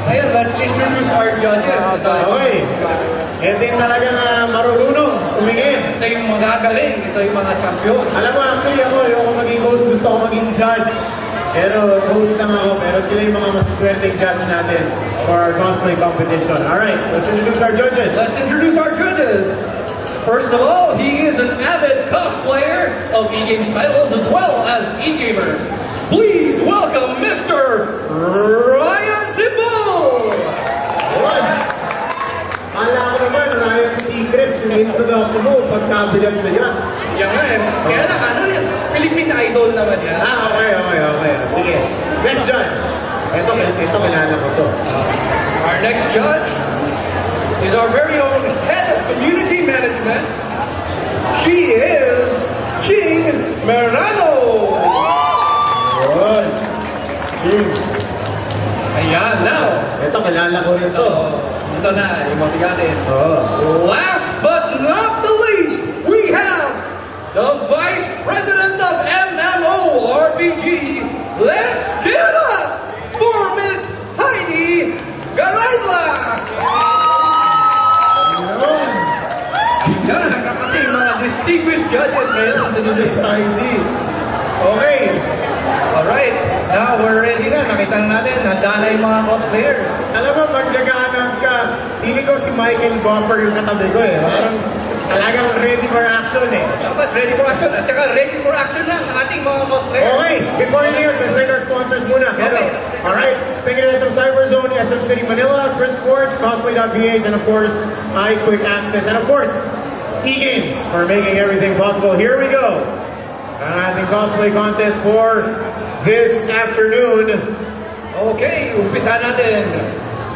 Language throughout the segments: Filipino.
Ayan, let's introduce our judges. Okay. Ito yung talagang marunong, tumingin. Ito yung mga galing, ito yung mga champion. Alam mo, actually ako, ayoko maging host, gusto ko maging judge. Pero host lang ako, pero sila yung mga masaswerteng judge natin for our cosplay competition. Alright, let's introduce our judges. Let's introduce our judges. First of all, he is an avid cosplayer of E-Games titles as well as E-Gamers. Please welcome Mr. Ryan Simbo! Kala ko naman, Ryan Seacrest, yung introduction mo, pagkabilang na yan. Yan nga eh. Kaya lang, ano yan? Philippine Idol naman yan. Okay. Sige. Next judge. Ito kilala ko to. Our next judge is our very own head of community management. She is Ching Merano. Good. Ching. Ayan, now. Ito kilala ko rin to. Ito na, yung mga gatin. Oh. Last but not the least, we have the Vice President of MMORPG. Let's give it up for Miss Heidi Garayla! Yan, nakakating mga distinguished judges ngayon. Miss Heidi. Okay. Alright, now we're ready na. Nakita na natin, nadala yung mga cosplayers. Alam mo, pag nag-a-announce ka, hindi ko si Michael Gopper yung katabi ko eh. Parang talagang ready for action eh. Dapat ready for action. At saka ready for action na ang ating mga cosplayers. Okay, before you leave, let's thank our sponsors muna. Okay. Alright, thank you to SM Cyberzone, SM City Manila, Chris Sports, Cosplay.ph, and of course, iQuick Access, and of course, E-Games for making everything possible. Here we go. Ang ating cosplay contest for this afternoon. Okay, umpisa natin.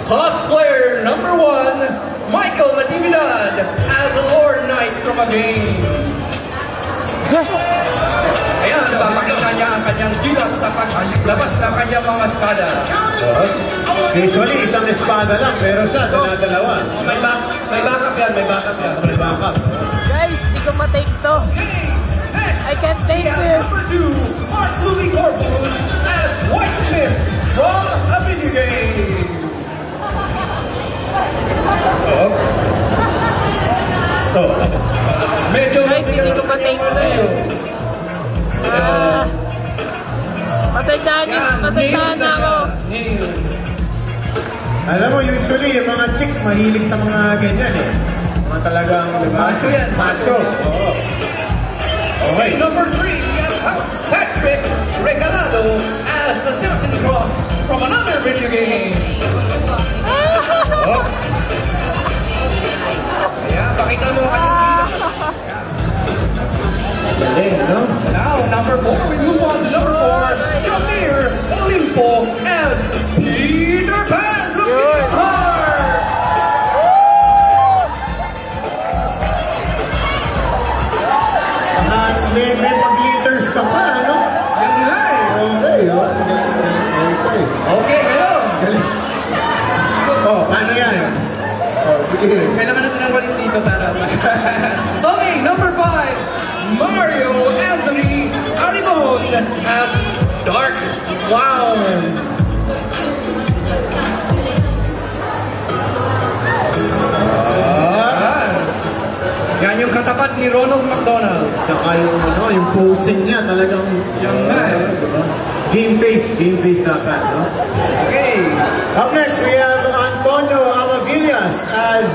Cosplayer number 1, Michael Natividad as the Lord Knight from a game. Ayan, papakita niya ang kanyang gilas sa paglabas ng kanyang mga espada. Usually, isang espada lang, pero siya, dalawa. May backup yan. May backup. Guys, hindi ko matake to. I can't take this. Number 2, Mark Louis Corpus as White Smith from a video game. Medyo Guys, hindi ko matake to eh. Pasensyahan na ako. Alam mo, usually, yung mga chicks mahilig sa mga ganyan eh. Mga talagang, di ba? Macho yan. Macho. Oo. Okay. Number 3, we have Patrick Regalado as the Simpson Cross from another video game. Oh. Yeah, pakita mo ang Galing, no? Now, number 4, we move on to number 4, Jamir Olimpo as Peter Pan from Kingdom Hearts. May pag-liters ka pa, ano? Yan nga eh. Okay, Okay, ngayon. Oh, paano yan? Oh, sige. Kailangan natin ng walis dito para... Okay, number 5, Mario Anthony Arimon as Dark Clown. Yan yung katapat ni Ronald McDonald. Saka yung posing niya talagang... Yan nga eh. Diba? Game face dapat, no? Okay. Up next, we have Antonio Amavillas as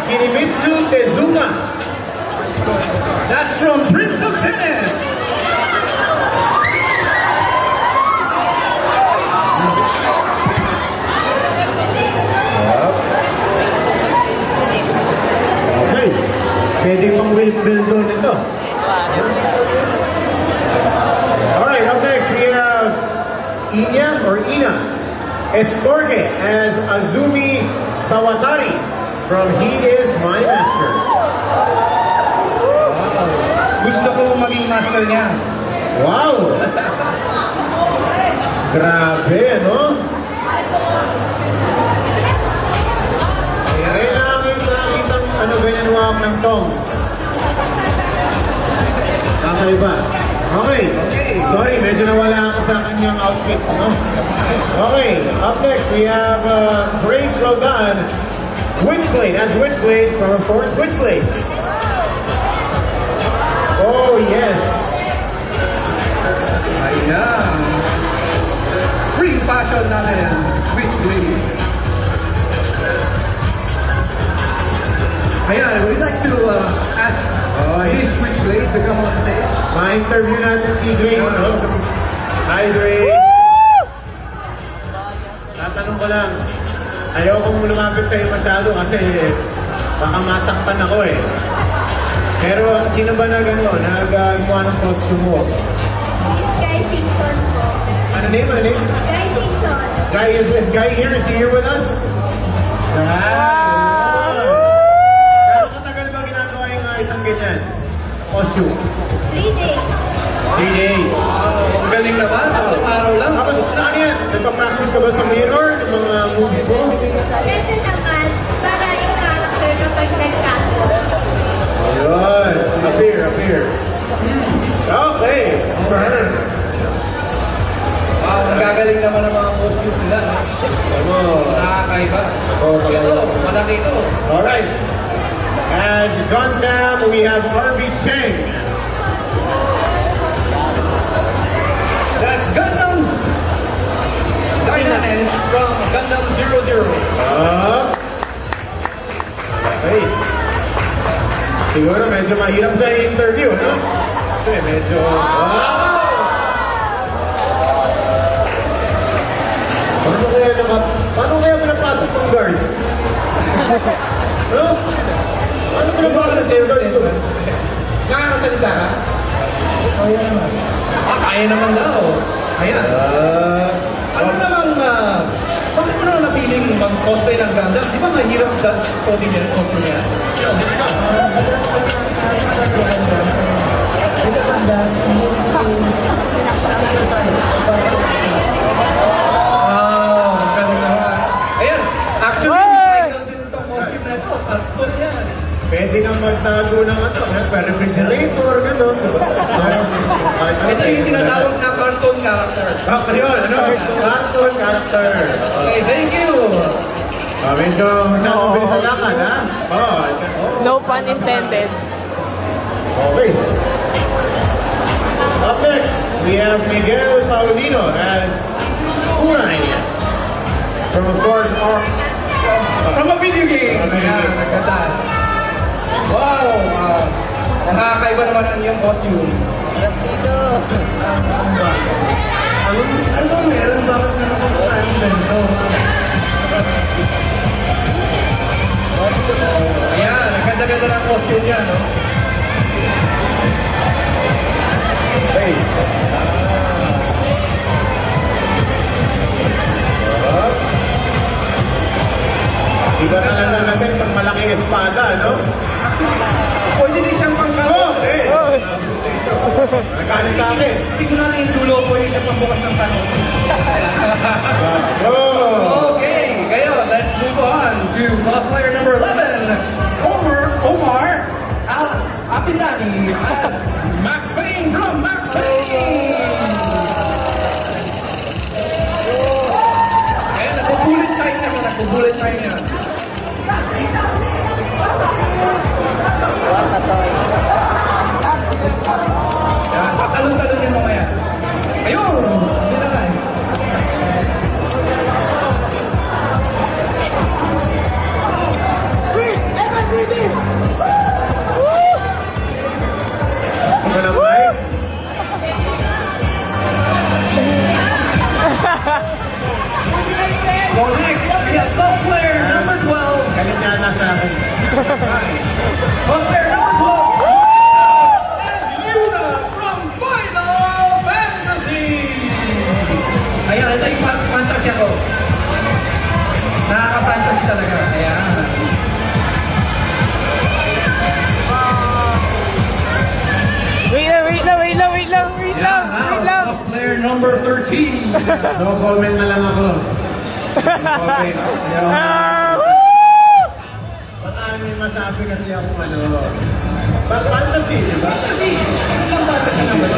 Kinimitsu Tezuka. That's from Prince of Tennis. Okay. Pwede pang Wimbledon ito. Alright, up next, we have Ina Escorge as Azumi Sawatari from He Is My Master. Gusto ko maging master niya. Wow! Grabe, no? Kaya nakakitang ganyan wawak ng tongs. Kakaiba. Okay. Sorry, medyo nawala ako sa kanyang outfit, no? Okay. Up next, we have well done. Witchblade, that's Witchblade from, of course, Witchblade. Oh, yes. Ayan. Free fashion natin. Witchblade. Ayan, we'd like to ask Miss Witchblade to come on stage. Ma-interview natin si Grace, no? Hi, Grace. Tatanong ko lang, ayoko lumapit sa'yo masyado kasi baka masaktan ako eh. Pero sino ba nagagawa ng costume mo? Guy Simpson po. Ano name? Guy Simpson. Guy, is Guy here? Is he here with us? Gano'ng katagal ba ginagawa yung isang ganyan? Costume? 3 days. 3 days. Ang galing naman. Araw lang. Tapos ano yan? Nagpa-practice ka ba sa mirror? Yung mga movies mo? Pwede naman para yung character na pag nagtago. Ayun. Appear. Okay. Wow, nagagaling naman ang mga costumes nila. Nakakaiba. Ito, malaki ito. Alright. As Gundam, we have RV Cheng. That's Gundam Dynamite from Gundam 00. Okay. Siguro medyo mahirap sa interview, no? Kasi medyo... Paano kaya pinapasok ng guard? No? Ano pinapasok ng guard ito? Nakakasalita ka? Kaya naman daw. Ayan. Ano namang, bakit mo naman napiling mag-cosplay ng Gundam? Di ba mahirap sa coding niya, cosplay niya? Wow, magaling naman. Ayan, actually, recycle din itong costume na ito. Cartoon yan. Pwede nang magtago ng refrigerator, gano'n. Ito yung tinatawag na cartoon character. Bakit yun? Ano? Cartoon character. Okay, thank you. Medyo masyadong bilis ang lakad, ha? No pun intended. Okay. Up next, we have Miguel Paulino as Kuray. From, of course, From a video game. Ayan, nagkata. Wow! Nakakaiba naman ang iyong costume. Ano meron? Bakit naman ako ang ganito? Ayan, nagkanda-ganda ng costume niya, no? Hey. Iba na lang natin pag malaking espada, no? Pwede din siyang pangkalo. Nagkanin sa akin. Hindi ko na rin yung dulo. Pwede siyang pambukas ng tanong. Okay, kayo, let's move on to cosplayer number 11, Omar Apidani as Maxine from Maxine! Ayan, nagbubulit tayo niya. Yan, patalon-talon niya mamaya. Ayun! Hindi na lang. Ano na, Mike? So next, we have cosplayer number 12. Galit niya na sa akin. Cosplayer number 12. And Yuna from Final Fantasy. Ayan, ito yung fantasy ako. Nakaka-fantasy talaga. Ayan. Wait lang. Cosplayer number 13. No comment na lang ako. No comment. Baka may masabi kasi ako ano. Fantasy, di ba? Fantasy. Fantasy naman.